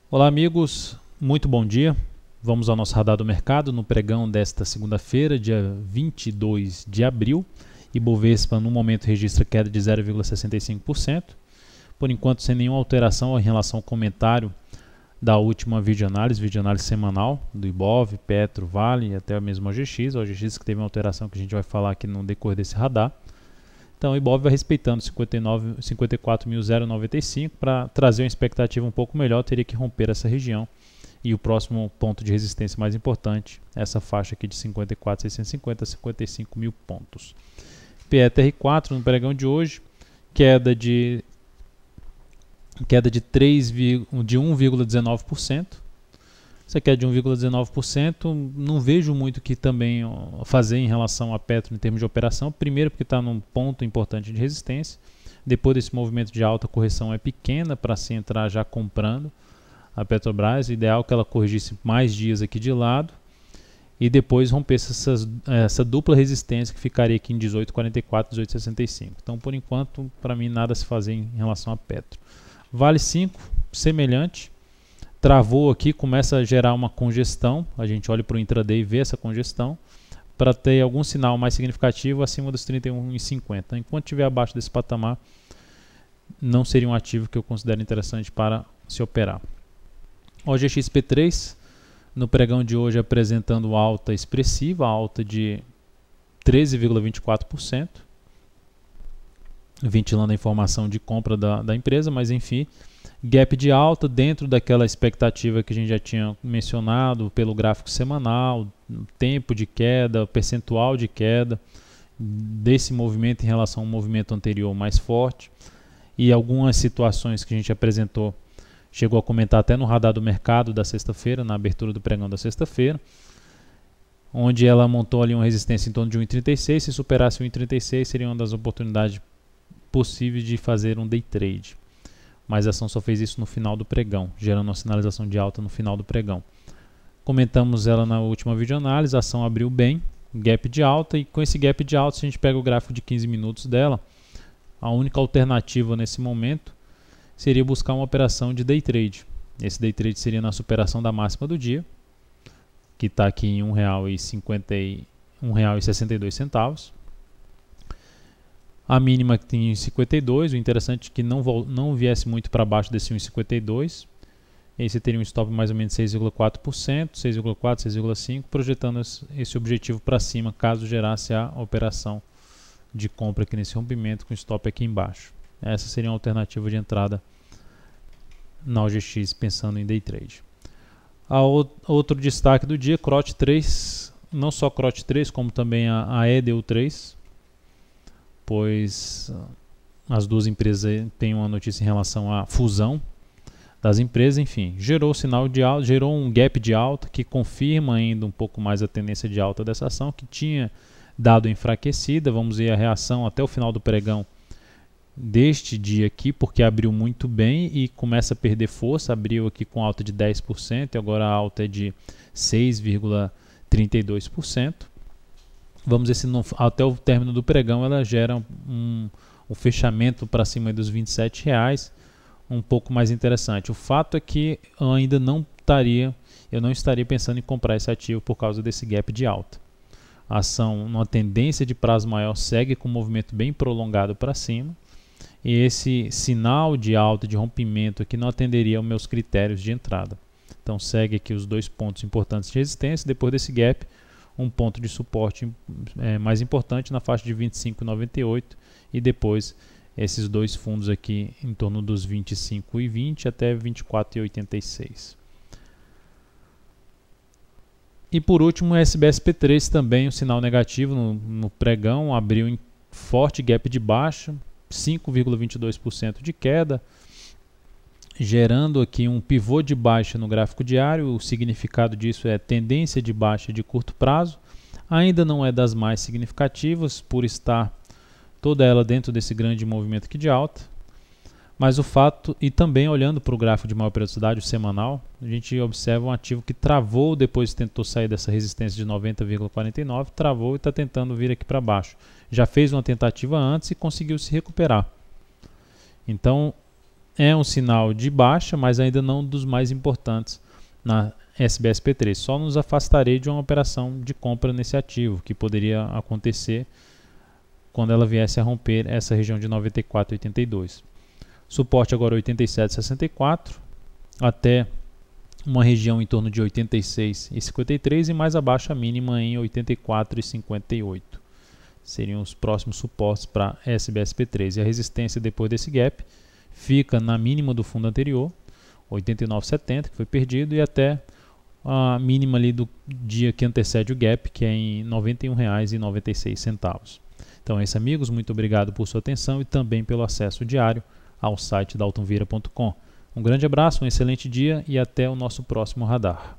Olá amigos, muito bom dia. Vamos ao nosso radar do mercado no pregão desta segunda-feira, dia 22 de abril. Ibovespa no momento registra queda de 0,65%. Por enquanto sem nenhuma alteração em relação ao comentário da última videoanálise semanal do Ibov, Petro, Vale e até mesmo a OGX. A OGX que teve uma alteração que a gente vai falar aqui no decorrer desse radar. Então o Ibov vai respeitando 54.095 para trazer uma expectativa um pouco melhor, teria que romper essa região. E o próximo ponto de resistência mais importante, essa faixa aqui de 54.650 a 55 mil pontos. PETR4 no pregão de hoje, queda de 1,19%. Essa queda de 1,19%, não vejo muito o que também fazer em relação a Petro em termos de operação. Primeiro porque está num ponto importante de resistência. Depois desse movimento de alta, a correção é pequena para se entrar já comprando a Petrobras. O ideal é que ela corrigisse mais dias aqui de lado e depois rompesse essa dupla resistência que ficaria aqui em 18,44, 18,65. Então, por enquanto, para mim, nada a se fazer em relação a Petro. Vale 5, semelhante. Travou aqui, começa a gerar uma congestão. A gente olha para o intraday e vê essa congestão para ter algum sinal mais significativo acima dos 31,50. Enquanto estiver abaixo desse patamar, não seria um ativo que eu considero interessante para se operar. OGXP3 no pregão de hoje apresentando alta expressiva, alta de 13,24%, ventilando a informação de compra da empresa, mas enfim, gap de alta dentro daquela expectativa que a gente já tinha mencionado pelo gráfico semanal, tempo de queda, percentual de queda desse movimento em relação ao movimento anterior mais forte e algumas situações que a gente apresentou, chegou a comentar até no radar do mercado da sexta-feira, na abertura do pregão da sexta-feira, onde ela montou ali uma resistência em torno de 1,36, se superasse 1,36 seria uma das oportunidades possíveis de fazer um day trade. Mas a ação só fez isso no final do pregão, gerando uma sinalização de alta no final do pregão. Comentamos ela na última videoanálise, a ação abriu bem, gap de alta, e com esse gap de alta, se a gente pega o gráfico de 15 minutos dela, a única alternativa nesse momento seria buscar uma operação de day trade. Esse day trade seria na superação da máxima do dia, que está aqui em R$ 1,62. A mínima que tem em 52, o interessante é que não viesse muito para baixo desse 1,52. Aí você teria um stop mais ou menos 6,4%, 6,4%, 6,5%, projetando esse objetivo para cima, caso gerasse a operação de compra aqui nesse rompimento, com stop aqui embaixo. Essa seria uma alternativa de entrada na OGX, pensando em day trade. Outro destaque do dia, CROT 3, não só CROT 3, como também a EDU 3, pois as duas empresas têm uma notícia em relação à fusão das empresas, enfim, gerou sinal de alta, gerou um gap de alta que confirma ainda um pouco mais a tendência de alta dessa ação, que tinha dado enfraquecida. Vamos ver a reação até o final do pregão deste dia aqui, porque abriu muito bem e começa a perder força, abriu aqui com alta de 10% e agora a alta é de 6,32%. Vamos ver se até o término do pregão ela gera um fechamento para cima dos R$ 27,00, um pouco mais interessante. O fato é que eu não estaria pensando em comprar esse ativo por causa desse gap de alta. A ação, numa tendência de prazo maior, segue com um movimento bem prolongado para cima, e esse sinal de alta, de rompimento aqui, não atenderia aos meus critérios de entrada. Então segue aqui os dois pontos importantes de resistência. Depois desse gap, um ponto de suporte mais importante na faixa de 25,98 e depois esses dois fundos aqui em torno dos 25,20 até 24,86. E por último, o SBSP3 também um sinal negativo no pregão, abriu em forte gap de baixa, 5,22% de queda, gerando aqui um pivô de baixa no gráfico diário. O significado disso é tendência de baixa de curto prazo. Ainda não é das mais significativas, por estar toda ela dentro desse grande movimento aqui de alta. Mas o fato, e também olhando para o gráfico de maior periodicidade, o semanal, a gente observa um ativo que travou, depois tentou sair dessa resistência de 90,49, travou e está tentando vir aqui para baixo. Já fez uma tentativa antes e conseguiu se recuperar. Então, é um sinal de baixa, mas ainda não dos mais importantes na SBSP3. Só nos afastarei de uma operação de compra nesse ativo, que poderia acontecer quando ela viesse a romper essa região de 94,82. Suporte agora 87,64 até uma região em torno de 86,53 e mais abaixo a mínima em 84,58. Seriam os próximos suportes para SBSP3. E a resistência depois desse gap fica na mínima do fundo anterior, 89,70, que foi perdido, e até a mínima ali do dia que antecede o gap, que é em R$ 91,96. Então é isso, amigos. Muito obrigado por sua atenção e também pelo acesso diário ao site daltonvieira.com. Um grande abraço, um excelente dia e até o nosso próximo radar.